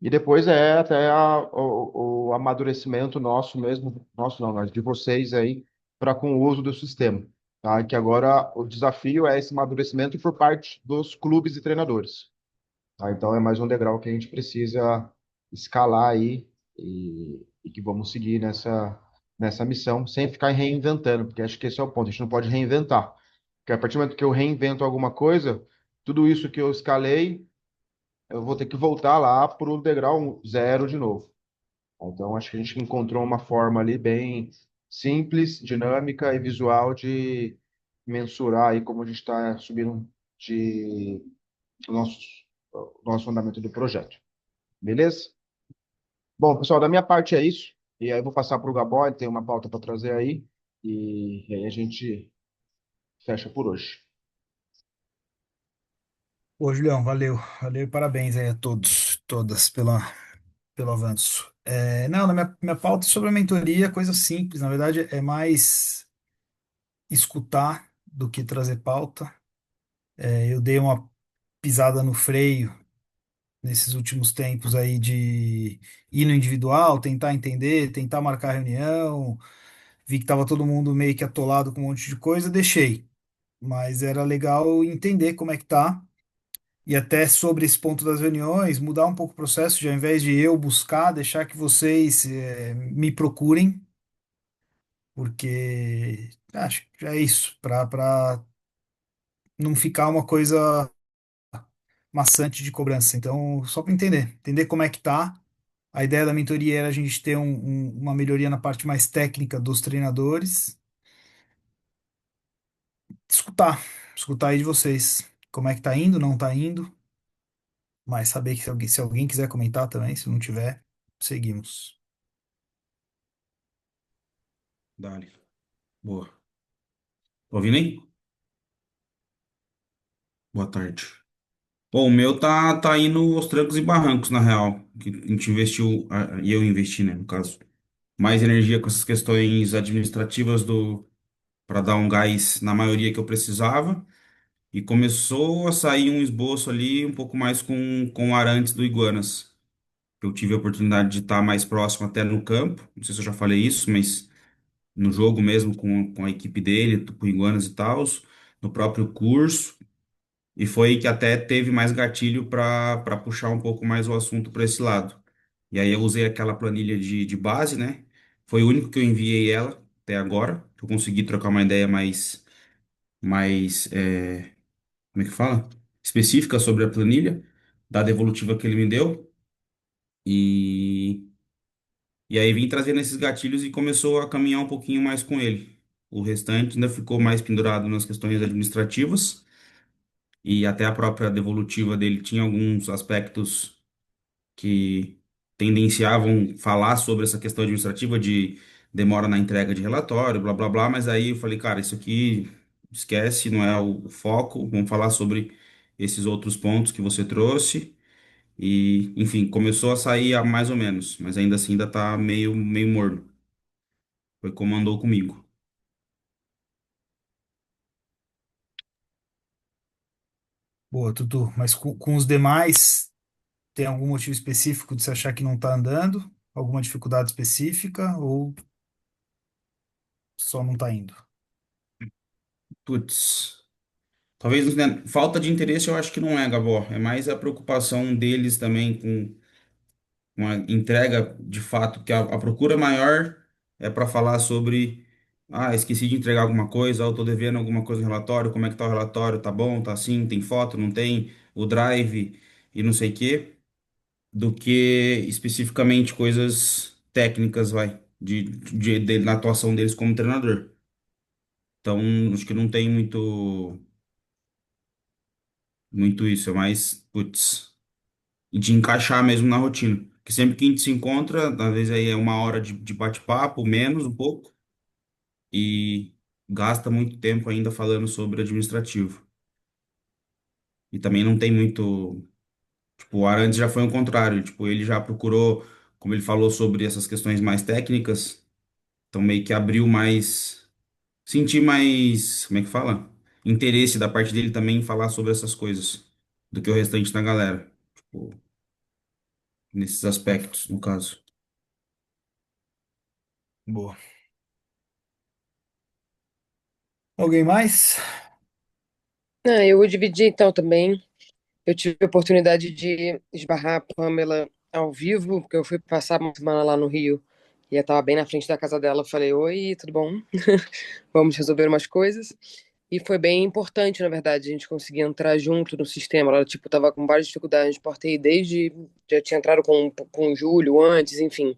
E depois é até o amadurecimento nosso mesmo, nosso não, mas de vocês aí, para com o uso do sistema. Tá? Que agora o desafio é esse amadurecimento por parte dos clubes e treinadores. Tá? Então é mais um degrau que a gente precisa escalar aí e que vamos seguir nessa missão, sem ficar reinventando, porque acho que esse é o ponto, a gente não pode reinventar. Porque a partir do momento que eu reinvento alguma coisa, tudo isso que eu escalei, eu vou ter que voltar lá para o degrau zero de novo. Então acho que a gente encontrou uma forma ali bem simples, dinâmica e visual de mensurar aí como a gente está subindo de o nosso, o nosso andamento do projeto. Beleza? Bom, pessoal, da minha parte é isso. E aí eu vou passar para o Gabó, ele tem uma pauta para trazer aí. E aí a gente fecha por hoje. Ô, Julião, valeu. Valeu e parabéns aí a todos, todas, pelo avanço. Não, na minha pauta sobre a mentoria, coisa simples, na verdade, é mais escutar do que trazer pauta. Eu dei uma pisada no freio nesses últimos tempos aí de ir no individual, tentar entender, tentar marcar reunião. Vi que tava todo mundo meio que atolado com um monte de coisa, deixei. Mas era legal entender como é que tá. E até sobre esse ponto das reuniões, mudar um pouco o processo, de ao invés de eu buscar, deixar que vocês me procurem porque acho que é isso, para não ficar uma coisa maçante de cobrança. Então, só para entender como é que tá. A ideia da mentoria era a gente ter uma melhoria na parte mais técnica dos treinadores, escutar, escutar aí de vocês, como é que tá indo, não tá indo, mas saber que se alguém quiser comentar também, se não tiver, seguimos. Dale. Boa. Tá ouvindo aí? Boa tarde. Bom, o meu tá indo aos trancos e barrancos, na real. Que a gente investiu, e eu investi, né, no caso, mais energia com essas questões administrativas para dar um gás na maioria que eu precisava. E começou a sair um esboço ali um pouco mais com o Arantes do Iguanas. Eu tive a oportunidade de estar mais próximo até no campo. Não sei se eu já falei isso, mas no jogo mesmo com a equipe dele, com o Iguanas e tal, no próprio curso. E foi aí que até teve mais gatilho para puxar um pouco mais o assunto para esse lado. E aí eu usei aquela planilha de base, né? Foi o único que eu enviei ela até agora. Eu consegui trocar uma ideia mais como é que fala? Específica sobre a planilha, da devolutiva que ele me deu. E, e aí vim trazendo esses gatilhos e começou a caminhar um pouquinho mais com ele. O restante ainda ficou mais pendurado nas questões administrativas. E até a própria devolutiva dele tinha alguns aspectos que tendenciavam falar sobre essa questão administrativa de demora na entrega de relatório, blá blá blá, mas aí eu falei, cara, isso aqui esquece, não é o foco, vamos falar sobre esses outros pontos que você trouxe. E, enfim, começou a sair mais ou menos, mas ainda assim ainda tá meio morno. Foi como andou comigo. Boa, Tutu, mas com os demais, tem algum motivo específico de você achar que não tá andando? Alguma dificuldade específica ou só não tá indo? Putz, talvez, né, falta de interesse eu acho que não é, Gabó. É mais a preocupação deles também com uma entrega de fato, que a procura maior é para falar sobre, esqueci de entregar alguma coisa, ou tô devendo alguma coisa no relatório, como é que tá o relatório, tá bom, tá assim, tem foto, não tem, o drive e não sei o quê, do que especificamente coisas técnicas, vai, na atuação deles como treinador. Então, acho que não tem muito isso, é mais, putz, de encaixar mesmo na rotina. Porque sempre que a gente se encontra, às vezes aí é uma hora de bate-papo, menos um pouco, e gasta muito tempo ainda falando sobre administrativo. E também não tem muito. Tipo, o Arantes já foi o contrário, tipo, ele já procurou, como ele falou sobre essas questões mais técnicas, então meio que abriu mais. Senti mais. Como é que fala? Interesse da parte dele também em falar sobre essas coisas, do que o restante da galera. Tipo, nesses aspectos, no caso. Boa. Alguém mais? Eu vou dividir então também. Eu tive a oportunidade de esbarrar a Pamela ao vivo, porque eu fui passar uma semana lá no Rio e eu estava bem na frente da casa dela. Eu falei, oi, tudo bom? Vamos resolver umas coisas. E foi bem importante, na verdade, a gente conseguir entrar junto no sistema. Ela, tipo, tava com várias dificuldades de portei desde... Já tinha entrado com o Júlio antes, enfim.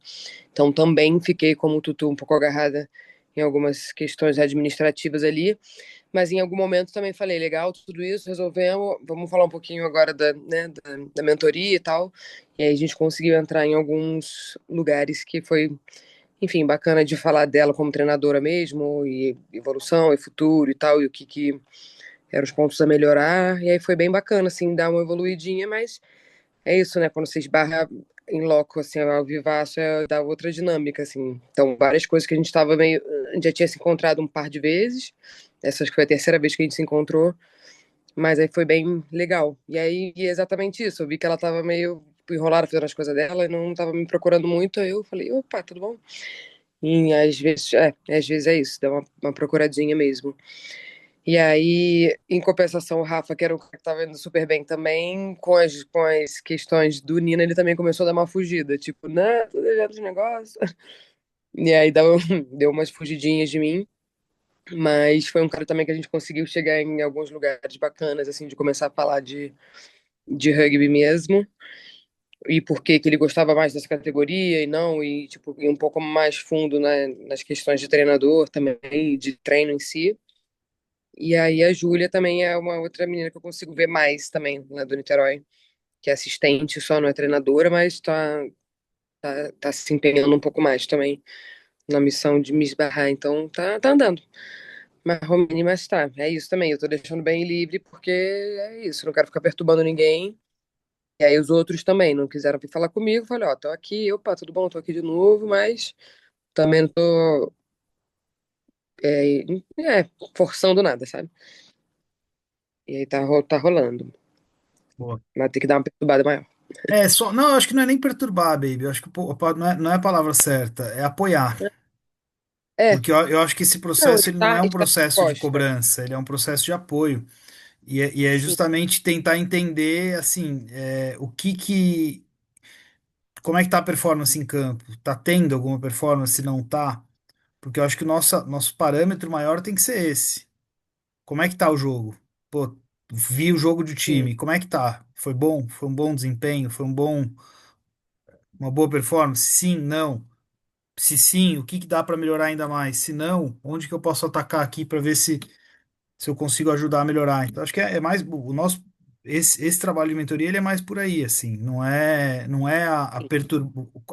Então também fiquei, como o Tutu, um pouco agarrada em algumas questões administrativas ali. Mas em algum momento também falei, legal, tudo isso, resolvemos, vamos falar um pouquinho agora da mentoria e tal. E aí a gente conseguiu entrar em alguns lugares que foi, enfim, bacana de falar dela como treinadora mesmo, e evolução, e futuro e tal, e o que eram os pontos a melhorar. E aí foi bem bacana, assim, dar uma evoluidinha, mas é isso, né? Quando você esbarra em loco, assim, ao vivaço, dá outra dinâmica, assim. Então, várias coisas que a gente estava meio... A gente já tinha se encontrado um par de vezes, essa acho que foi a terceira vez que a gente se encontrou, mas aí foi bem legal. E aí, e é exatamente isso, eu vi que ela estava meio enrolada fazendo as coisas dela e não estava me procurando muito, aí eu falei, opa, tudo bom? E às vezes é isso, dá uma procuradinha mesmo. E aí, em compensação, o Rafa, que era um cara que estava indo super bem também, com as questões do Nina, ele também começou a dar uma fugida. Tipo, não, tô devendo os negócios. E aí deu umas fugidinhas de mim, mas foi um cara também que a gente conseguiu chegar em alguns lugares bacanas, assim, de começar a falar de rugby mesmo, e por que que ele gostava mais dessa categoria e não, e tipo, ir um pouco mais fundo, né, nas questões de treinador também, de treino em si. E aí a Júlia também é uma outra menina que eu consigo ver mais também, lá do Niterói, que é assistente só, não é treinadora, mas tá se empenhando um pouco mais também na missão de me esbarrar, então tá andando. Mas, Romini, mas tá, é isso também. Eu tô deixando bem livre porque é isso, não quero ficar perturbando ninguém. E aí os outros também não quiseram vir falar comigo. Falei, ó, tô aqui, opa, tudo bom, tô aqui de novo, mas também não tô é, forçando nada, sabe? E aí tá rolando. Boa. Vai ter que dar uma perturbada maior. Não, eu acho que não é nem perturbar, baby. Eu acho que não é a palavra certa, é apoiar. É, Porque eu acho que esse não, processo ele não é um está processo de disposta. cobrança, ele é um processo de apoio. E é Sim, justamente tentar entender, assim, como é que tá a performance em campo? Tá tendo alguma performance? Se não tá? Porque eu acho que o nosso parâmetro maior tem que ser esse. Como é que tá o jogo? Pô, vi o jogo de sim. time, como é que tá? Foi bom? Foi um bom desempenho? Uma boa performance? Sim, não. Se sim, o que que dá para melhorar ainda mais? Se não, onde que eu posso atacar aqui para ver se eu consigo ajudar a melhorar? Então, acho que é mais o nosso esse trabalho de mentoria ele é mais por aí, assim, não é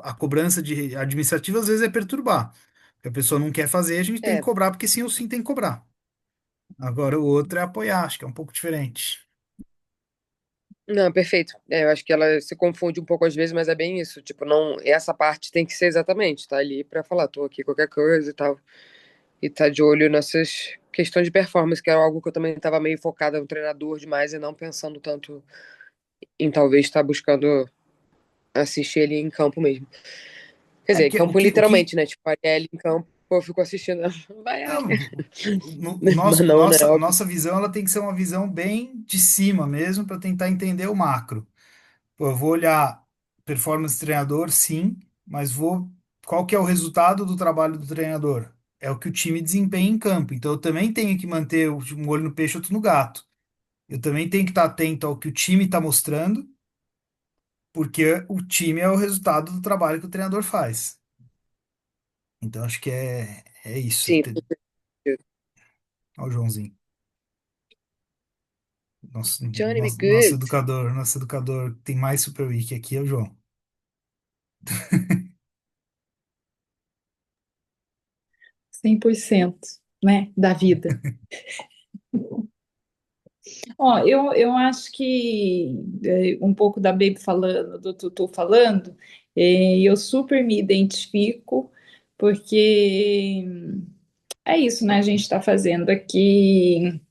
a cobrança de administrativa às vezes é perturbar. Porque a pessoa não quer fazer, a gente tem que É, cobrar porque sim ou sim tem que cobrar. Agora o outro é apoiar, acho que é um pouco diferente. não, perfeito. É, eu acho que ela se confunde um pouco às vezes, mas é bem isso. Tipo, não, essa parte tem que ser exatamente, tá ali pra falar, tô aqui qualquer coisa e tal. E tá de olho nessas questões de performance, que era algo que eu também tava meio focada no treinador demais e não pensando tanto em talvez estar buscando assistir ele em campo mesmo. Quer É dizer, em porque campo literalmente, né? Tipo, a Arielle em campo, eu fico assistindo. Vai, não, Ari. Mas nosso, não, né? nossa, Óbvio. nossa visão ela tem que ser uma visão bem de cima mesmo para tentar entender o macro. Pô, eu vou olhar performance do treinador, sim, mas qual que é o resultado do trabalho do treinador? É o que o time desempenha em campo. Então eu também tenho que manter um olho no peixe, outro no gato. Eu também tenho que estar atento ao que o time está mostrando, porque o time é o resultado do trabalho que o treinador faz. Então acho que é isso. Sim. Olha o Joãozinho. Nosso, Johnny, be nosso, nosso good. educador, nosso educador tem mais Super Week aqui, é o João. 100%, né, da vida. Ó, eu acho que um pouco da Baby falando, do Tutu falando, eu super me identifico, porque é isso, né? A gente está fazendo aqui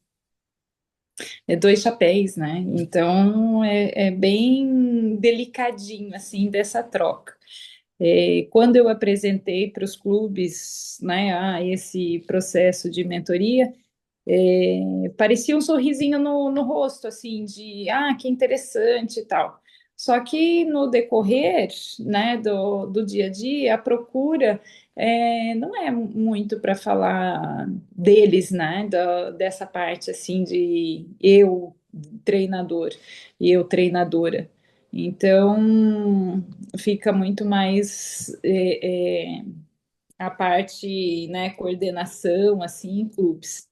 dois chapéus, né? Então é bem delicadinho assim dessa troca. Quando eu apresentei para os clubes, né, esse processo de mentoria, parecia um sorrisinho no rosto, assim, de que interessante e tal. Só que no decorrer, né, do dia a dia, a procura não é muito para falar deles, né, dessa parte, assim, de eu treinador e eu treinadora. Então, fica muito mais a parte, né, coordenação, assim, em clubes.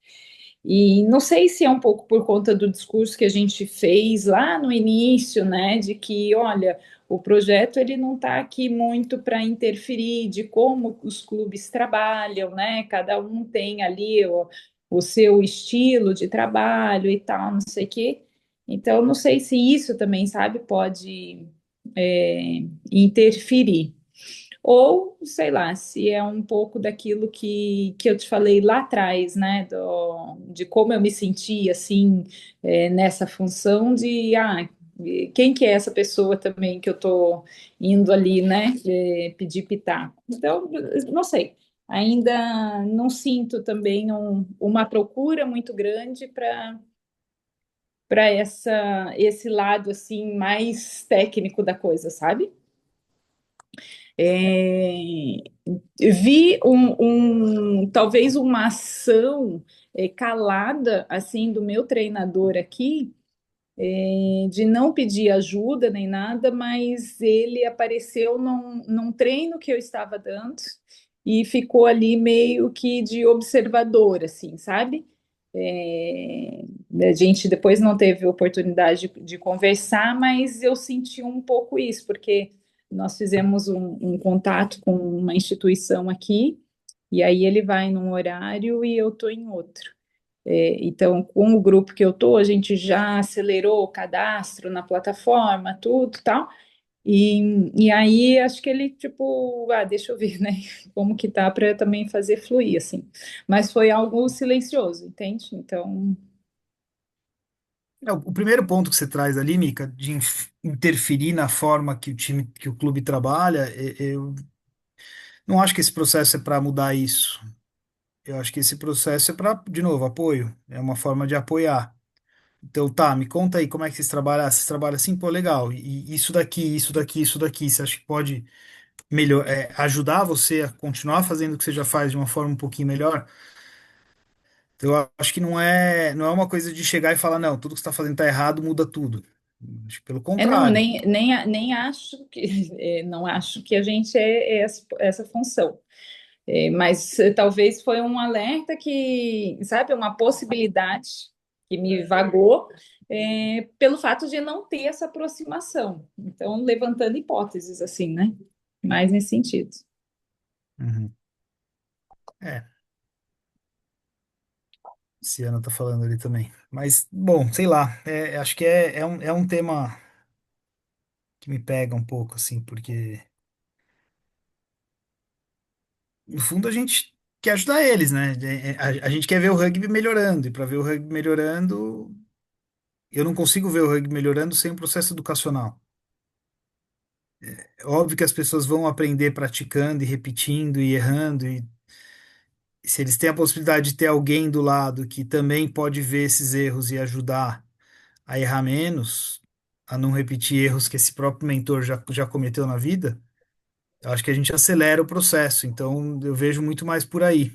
E não sei se é um pouco por conta do discurso que a gente fez lá no início, né, de que, olha, o projeto ele não está aqui muito para interferir de como os clubes trabalham, né? Cada um tem ali o seu estilo de trabalho e tal, não sei o quê. Então, não sei se isso também, sabe, pode interferir. Ou, sei lá, se é um pouco daquilo que eu te falei lá atrás, né? De como eu me senti, assim, nessa função de, quem que é essa pessoa também que eu tô indo ali, né? Pedir pitaco. Então, não sei. Ainda não sinto também uma procura muito grande para esse lado, assim, mais técnico da coisa, sabe? É, vi talvez uma ação calada assim do meu treinador aqui, de não pedir ajuda nem nada, mas ele apareceu num treino que eu estava dando e ficou ali meio que de observador, assim, sabe? É, a gente depois não teve oportunidade de conversar, mas eu senti um pouco isso, porque nós fizemos um contato com uma instituição aqui, e aí ele vai num horário e eu estou em outro. Então, com o grupo que eu tô, a gente já acelerou o cadastro na plataforma, tudo tal. E aí acho que ele, tipo, deixa eu ver, né? Como que tá para também fazer fluir, assim. Mas foi algo silencioso, entende? Então, O primeiro ponto que você traz ali, Mica, de interferir na forma que que o clube trabalha, eu não acho que esse processo é para mudar isso. Eu acho que esse processo é para, de novo, apoio. É uma forma de apoiar. Então, tá, me conta aí como é que vocês trabalham. Ah, vocês trabalham assim, pô, legal. E isso daqui, isso daqui, isso daqui. Você acha que pode ajudar você a continuar fazendo o que você já faz de uma forma um pouquinho melhor? Então, eu acho que não é uma coisa de chegar e falar, não, tudo que você está fazendo está errado, muda tudo. Acho que pelo não, contrário. nem acho que, não acho que a gente é essa função. Mas talvez foi um alerta que, sabe, uma possibilidade que me vagou, pelo fato de não ter essa aproximação. Então, levantando hipóteses, assim, né? Mais nesse sentido. Uhum. É, Ciana tá falando ali também. Mas, bom, sei lá. Acho que é um tema que me pega um pouco, assim, porque, no fundo, a gente quer ajudar eles, né? A gente quer ver o rugby melhorando. E para ver o rugby melhorando, eu não consigo ver o rugby melhorando sem um processo educacional. É óbvio que as pessoas vão aprender praticando e repetindo e errando, e se eles têm a possibilidade de ter alguém do lado que também pode ver esses erros e ajudar a errar menos, a não repetir erros que esse próprio mentor já cometeu na vida, eu acho que a gente acelera o processo. Então, eu vejo muito mais por aí.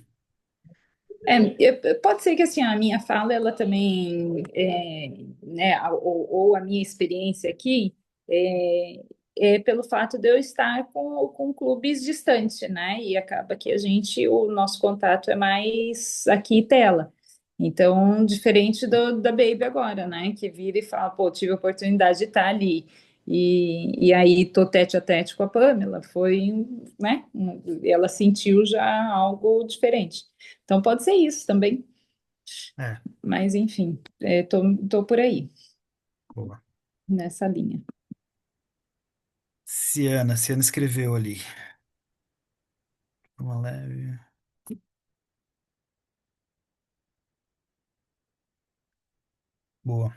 Pode ser que assim a minha fala ela também né, ou a minha experiência aqui pelo fato de eu estar com clubes distantes, né? E acaba que o nosso contato é mais aqui tela. Então, diferente da Baby agora, né? Que vira e fala, pô, tive a oportunidade de estar ali. E aí tô tete a tete com a Pamela. Né? Ela sentiu já algo diferente. Então pode ser isso também, É, mas enfim, tô por aí, boa. nessa linha. Ciana escreveu ali. Uma leve. Boa.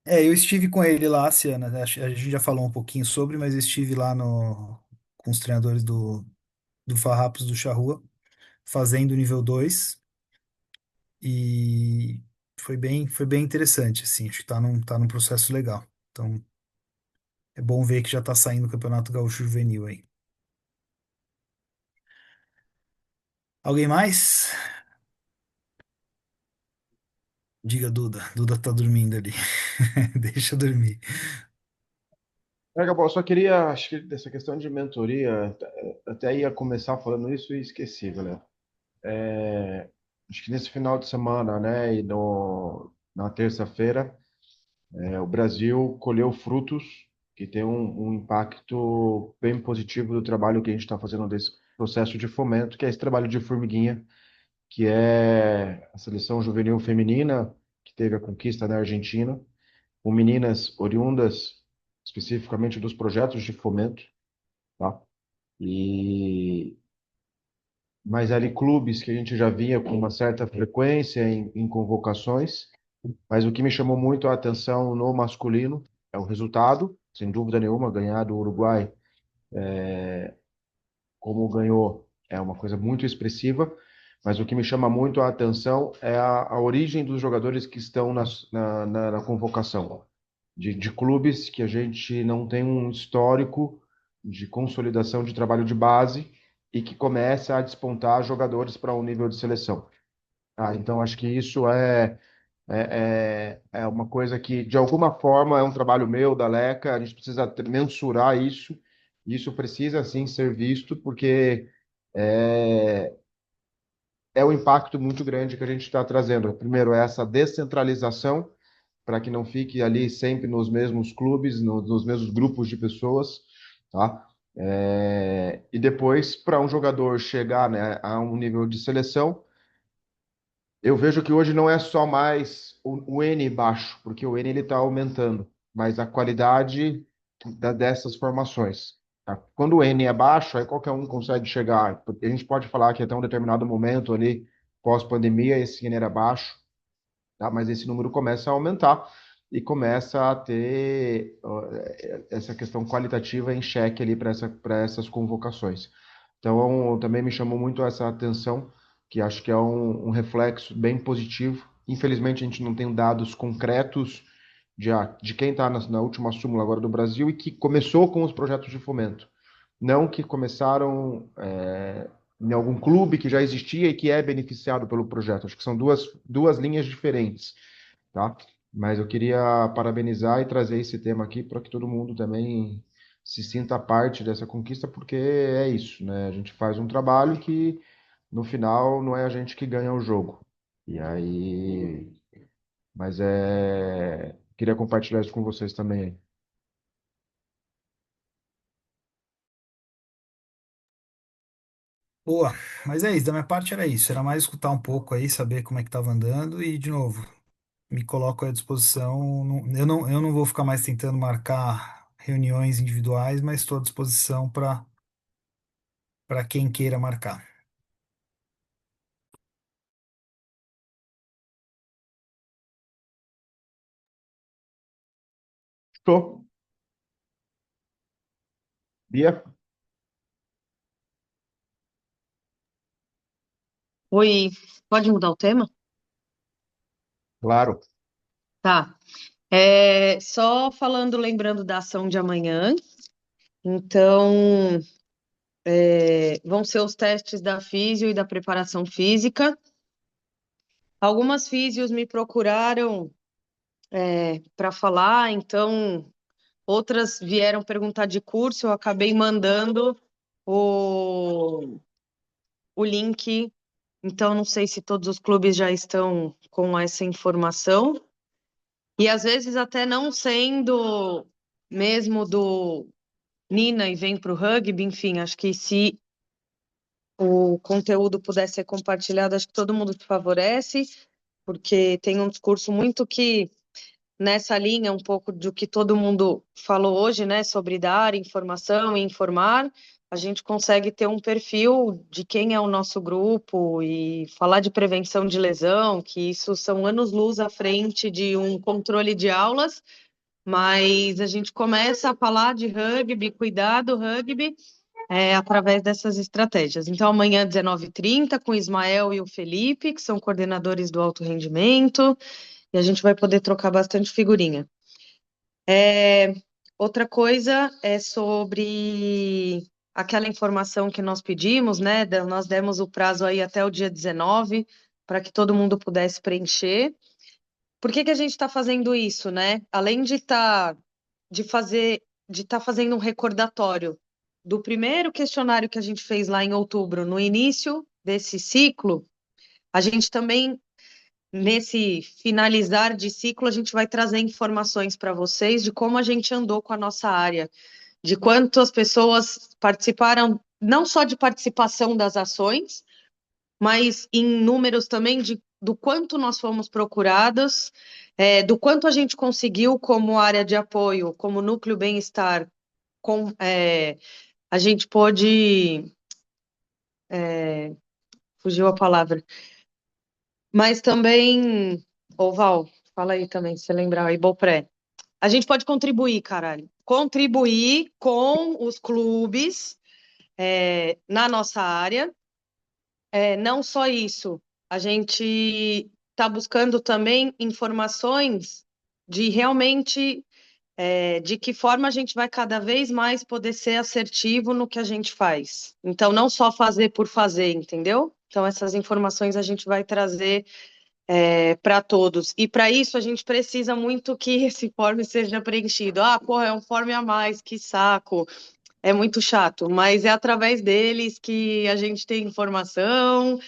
Eu estive com ele lá, Ciana. A gente já falou um pouquinho sobre, mas eu estive lá com os treinadores do Farrapos do Charrua, fazendo o nível 2 e foi bem interessante, assim, acho que tá num processo legal. Então, é bom ver que já tá saindo o Campeonato Gaúcho Juvenil aí. Alguém mais? Diga, Duda. Duda tá dormindo ali. Deixa eu dormir. Gabão, eu só queria, acho que dessa questão de mentoria, até ia começar falando isso e esqueci, galera. Acho que nesse final de semana, né, e na terça-feira, o Brasil colheu frutos que tem um impacto bem positivo do trabalho que a gente está fazendo desse processo de fomento, que é esse trabalho de formiguinha, que é a seleção juvenil feminina, que teve a conquista na Argentina, com meninas oriundas especificamente dos projetos de fomento, tá? E mas ali clubes que a gente já via com uma certa frequência em convocações, mas o que me chamou muito a atenção no masculino é o resultado, sem dúvida nenhuma, ganhar do Uruguai como ganhou é uma coisa muito expressiva, mas o que me chama muito a atenção é a origem dos jogadores que estão na convocação. de clubes que a gente não tem um histórico de consolidação de trabalho de base e que começa a despontar jogadores para um nível de seleção. Então, acho que isso é uma coisa que, de alguma forma, é um trabalho meu, da Leca, a gente precisa mensurar isso, e isso precisa, sim, ser visto, porque é, é um impacto muito grande que a gente está trazendo. Primeiro, é essa descentralização, para que não fique ali sempre nos mesmos clubes, nos mesmos grupos de pessoas, tá? E depois, para um jogador chegar, né, a um nível de seleção, eu vejo que hoje não é só mais o N baixo, porque o N ele está aumentando, mas a qualidade dessas formações. Tá? Quando o N é baixo, aí qualquer um consegue chegar. A gente pode falar que até um determinado momento ali, pós-pandemia, esse N era baixo, tá? Mas esse número começa a aumentar e começa a ter essa questão qualitativa em xeque ali para essas convocações. Então, também me chamou muito essa atenção, que acho que é um reflexo bem positivo. Infelizmente, a gente não tem dados concretos de quem está na última súmula agora do Brasil e que começou com os projetos de fomento. Não que começaram em algum clube que já existia e que é beneficiado pelo projeto. Acho que são duas linhas diferentes, tá? Mas eu queria parabenizar e trazer esse tema aqui para que todo mundo também se sinta parte dessa conquista, porque é isso, né? A gente faz um trabalho que no final não é a gente que ganha o jogo. E aí, mas queria compartilhar isso com vocês também. Boa, mas é isso, da minha parte era isso, era mais escutar um pouco aí, saber como é que estava andando e, de novo, me coloco à disposição. Eu não vou ficar mais tentando marcar reuniões individuais, mas estou à disposição para quem queira marcar. Show. Bia? Oi, pode mudar o tema? Claro. Tá. Só falando, lembrando da ação de amanhã. Então, vão ser os testes da físio e da preparação física. Algumas físios me procuraram para falar, então outras vieram perguntar de curso. Eu acabei mandando o link. Então, não sei se todos os clubes já estão com essa informação. E às vezes até não sendo mesmo do Nina e vem para o rugby, enfim, acho que se o conteúdo puder ser compartilhado, acho que todo mundo se favorece, porque tem um discurso muito que nessa linha, um pouco do que todo mundo falou hoje, né, sobre dar informação e informar, a gente consegue ter um perfil de quem é o nosso grupo e falar de prevenção de lesão, que isso são anos-luz à frente de um controle de aulas, mas a gente começa a falar de rugby, cuidar do rugby, através dessas estratégias. Então, amanhã, 19h30, com o Ismael e o Felipe, que são coordenadores do alto rendimento, e a gente vai poder trocar bastante figurinha. Outra coisa é sobre aquela informação que nós pedimos, né? Nós demos o prazo aí até o dia 19 para que todo mundo pudesse preencher. Por que que a gente está fazendo isso, né? Além de estar fazendo um recordatório do primeiro questionário que a gente fez lá em outubro, no início desse ciclo, a gente também, nesse finalizar de ciclo, a gente vai trazer informações para vocês de como a gente andou com a nossa área, de quantas pessoas participaram, não só de participação das ações, mas em números também do quanto nós fomos procuradas, do quanto a gente conseguiu como área de apoio, como núcleo bem-estar, a gente pôde, fugiu a palavra, mas também, ô Val, fala aí também, se você lembrar, aí, Bopré. A gente pode contribuir, caralho. Contribuir com os clubes na nossa área. Não só isso, a gente está buscando também informações de realmente de que forma a gente vai cada vez mais poder ser assertivo no que a gente faz. Então, não só fazer por fazer, entendeu? Então, essas informações a gente vai trazer para todos. E para isso, a gente precisa muito que esse form seja preenchido. Ah, porra, é um form a mais, que saco. É muito chato, mas é através deles que a gente tem informação.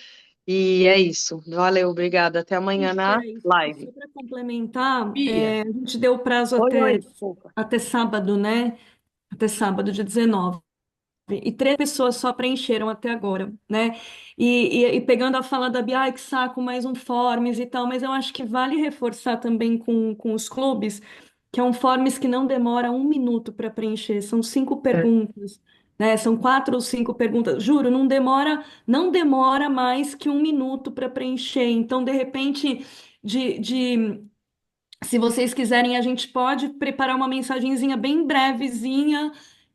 E é isso. Valeu, obrigada. Até amanhã Gente, na peraí, live. só para complementar, Bia, a gente deu o prazo Oi, oi, desculpa. até sábado, né? Até sábado, dia 19. E 3 pessoas só preencheram até agora, né? E pegando a fala da Bia, ai, que saco, mais um Forms e tal, mas eu acho que vale reforçar também com os clubes, que é um Forms que não demora 1 minuto para preencher, são 5 perguntas, né? São 4 ou 5 perguntas, juro, não demora mais que 1 minuto para preencher. Então, de repente, se vocês quiserem, a gente pode preparar uma mensagenzinha bem brevezinha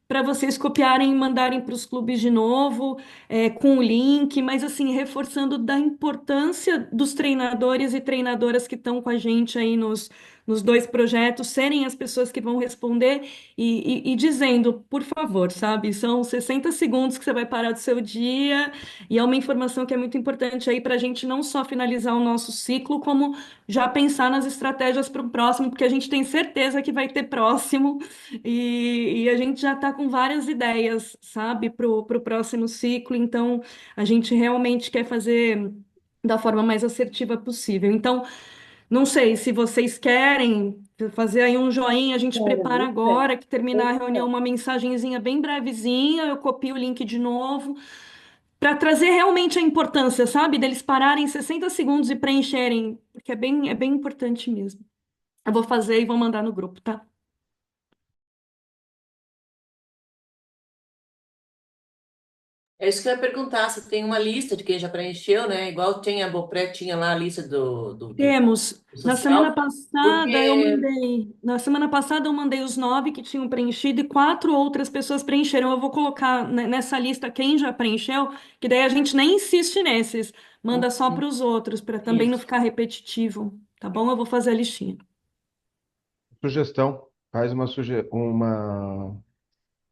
para vocês copiarem e mandarem para os clubes de novo, com o link, mas assim, reforçando da importância dos treinadores e treinadoras que estão com a gente aí nos 2 projetos, serem as pessoas que vão responder e dizendo, por favor, sabe? São 60 segundos que você vai parar do seu dia, e é uma informação que é muito importante aí para a gente não só finalizar o nosso ciclo, como já pensar nas estratégias para o próximo, porque a gente tem certeza que vai ter próximo. E a gente já está com várias ideias, sabe, para o próximo ciclo, então a gente realmente quer fazer da forma mais assertiva possível. Então, não sei se vocês querem fazer aí um joinha, a gente prepara agora, que terminar a reunião, uma mensagenzinha bem brevezinha, eu copio o link de novo, para trazer realmente a importância, sabe, deles pararem 60 segundos e preencherem, porque é bem importante mesmo. Eu vou fazer e vou mandar no grupo, tá? é isso que eu ia perguntar, se tem uma lista de quem já preencheu, né? Igual tinha a Bopré, tinha lá a lista do Temos. Na semana social, passada eu porque mandei. Na semana passada eu mandei os 9 que tinham preenchido e 4 outras pessoas preencheram. Eu vou colocar nessa lista quem já preencheu, que daí a gente nem insiste nesses, manda só para os outros, para também não isso. ficar repetitivo, tá bom? Eu vou fazer a listinha. Sugestão, faz uma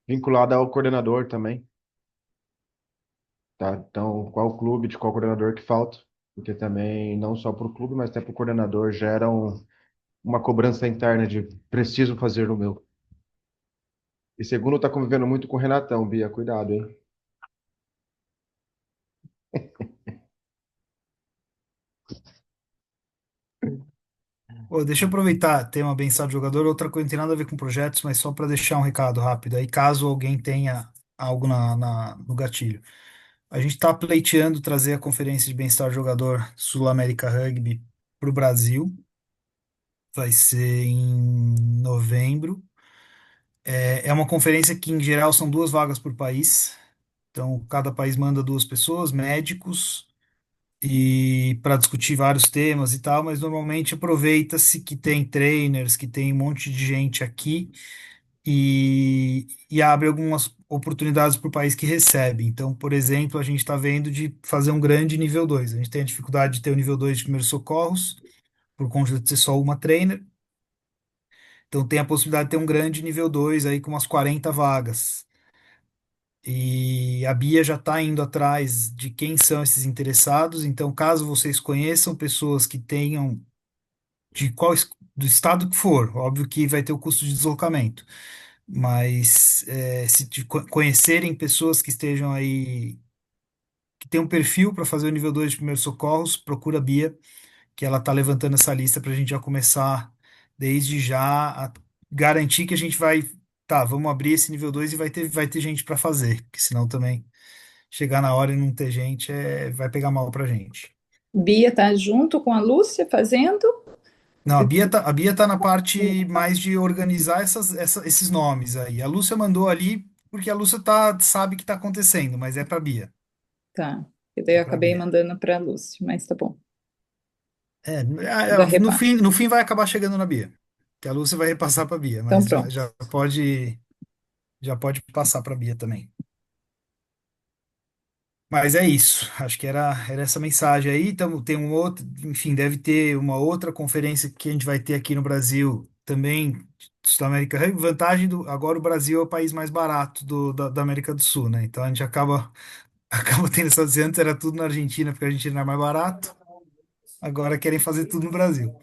vinculada ao coordenador também, tá? Então, qual clube, de qual coordenador que falta? Porque também, não só para o clube, mas até para o coordenador, gera uma cobrança interna de preciso fazer o meu. E segundo, tá convivendo muito com o Renatão, Bia, cuidado, hein? Pô, deixa eu aproveitar, tem uma benção de jogador, outra coisa não tem nada a ver com projetos, mas só para deixar um recado rápido aí, caso alguém tenha algo no gatilho. A gente está pleiteando trazer a Conferência de Bem-Estar do Jogador Sul-América Rugby para o Brasil. Vai ser em novembro. É uma conferência que, em geral, são 2 vagas por país. Então, cada país manda 2 pessoas, médicos, e para discutir vários temas e tal, mas normalmente aproveita-se que tem trainers, que tem um monte de gente aqui e abre algumas oportunidades para o país que recebe. Então, por exemplo, a gente está vendo de fazer um grande nível 2. A gente tem a dificuldade de ter o nível 2 de primeiros socorros, por conta de ser só uma trainer. Então, tem a possibilidade de ter um grande nível 2 aí com umas 40 vagas. E a Bia já está indo atrás de quem são esses interessados. Então, caso vocês conheçam pessoas que tenham de do estado que for, óbvio que vai ter o custo de deslocamento, mas se conhecerem pessoas que estejam aí, que tem um perfil para fazer o nível 2 de primeiros socorros, procura a Bia, que ela está levantando essa lista para a gente já começar desde já a garantir que a gente vai. Tá, vamos abrir esse nível 2 e vai ter gente para fazer, porque senão também chegar na hora e não ter gente vai pegar mal pra gente. Bia tá junto com a Lúcia fazendo? Não, a Bia tá na parte mais de organizar esses nomes aí. A Lúcia mandou ali porque a Lúcia sabe que tá acontecendo, mas é pra Bia. Tá. E daí É eu pra acabei Bia. mandando para a Lúcia, mas tá bom. É, Da no repasse. fim, no fim vai acabar chegando na Bia. Que a Lúcia vai repassar pra Bia, Então mas já, pronto. já pode passar pra Bia também. Mas é isso. Acho que era essa mensagem aí. Então, tem um outro, enfim, deve ter uma outra conferência que a gente vai ter aqui no Brasil também Sul-América Rugby. Vantagem agora o Brasil é o país mais barato da América do Sul, né? Então a gente acaba tendo essas antes era tudo na Argentina, porque a Argentina era mais barato. Agora querem fazer tudo no Brasil.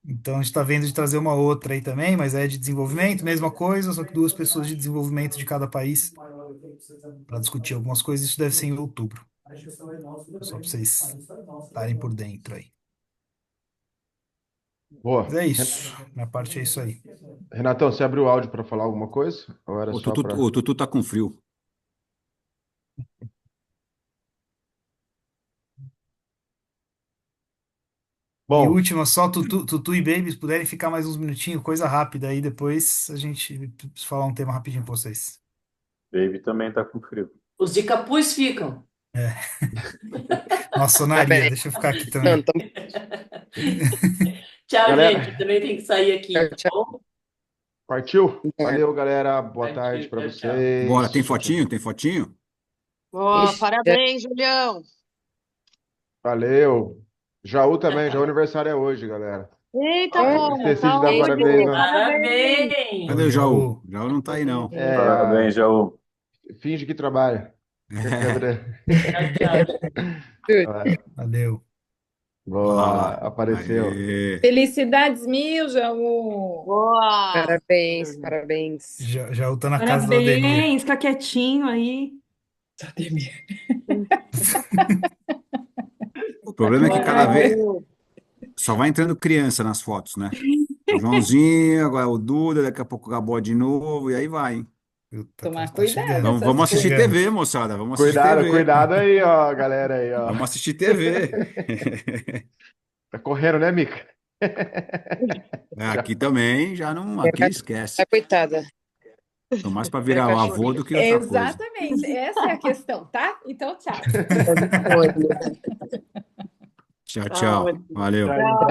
Então a gente está vendo de trazer uma outra aí também, mas é de desenvolvimento, mesma coisa, só que duas pessoas de desenvolvimento de cada país para discutir algumas coisas. Isso deve ser em outubro. Só para vocês estarem por dentro aí. Boa. Mas é isso. Minha parte é isso aí. Renatão, você abriu o áudio para falar alguma coisa? Ou era O só Tutu, para. o Tutu tá com frio. E Bom, última, só Tutu e Baby, se puderem ficar mais uns minutinhos, coisa rápida aí, depois a gente precisa falar um tema rapidinho para vocês. Baby também tá com frio. Os de capuz ficam. É. Nossa, sonaria, deixa eu ficar aqui Não, também. Tchau, galera, gente. Eu também tenho que sair aqui, tchau, tá tchau. bom? partiu? É. Valeu, galera. Boa Partiu, tarde para tchau, tchau. vocês. Bora, tem Tchau, tchau. fotinho? Tem fotinho? Ó, Ixi, parabéns, Julião. Valeu. Jaú também, Jaú aniversário é hoje, galera. Eita, Olha, como? Esqueci Tá de dar Ei, onde? parabéns, ó. Parabéns. Cadê Ô, o Jaú? Jaú. O Jaú não tá aí, não. É, Parabéns, Jaú. finge que trabalha. Tchau, tchau. Valeu. Boa, Ah, apareceu. aê. Felicidades mil, Jaú. Boa. parabéns, parabéns. Jaú tá na casa do Ademir. Parabéns, fica quietinho aí. O problema é que cada Ai, vez só vai entrando criança nas fotos, né? O Joãozinho, agora o Duda, daqui a pouco o Gabó de novo, e aí vai. Puta, tomar tá cuidado chegando. Vamos, essas vamos assistir coisas. TV, moçada. Vamos assistir Cuidado, TV. cuidado aí, ó, galera aí, ó. Vamos assistir TV. Tá correndo, né, Mica? Aqui também, já não. Aqui esquece. Ai, coitada. Tô mais pra Minha virar o avô cachorrinha. do que outra coisa. Exatamente, essa é a questão, tá? Então, tchau. Olha. Tchau, tchau. Tchau. Valeu. Tchau.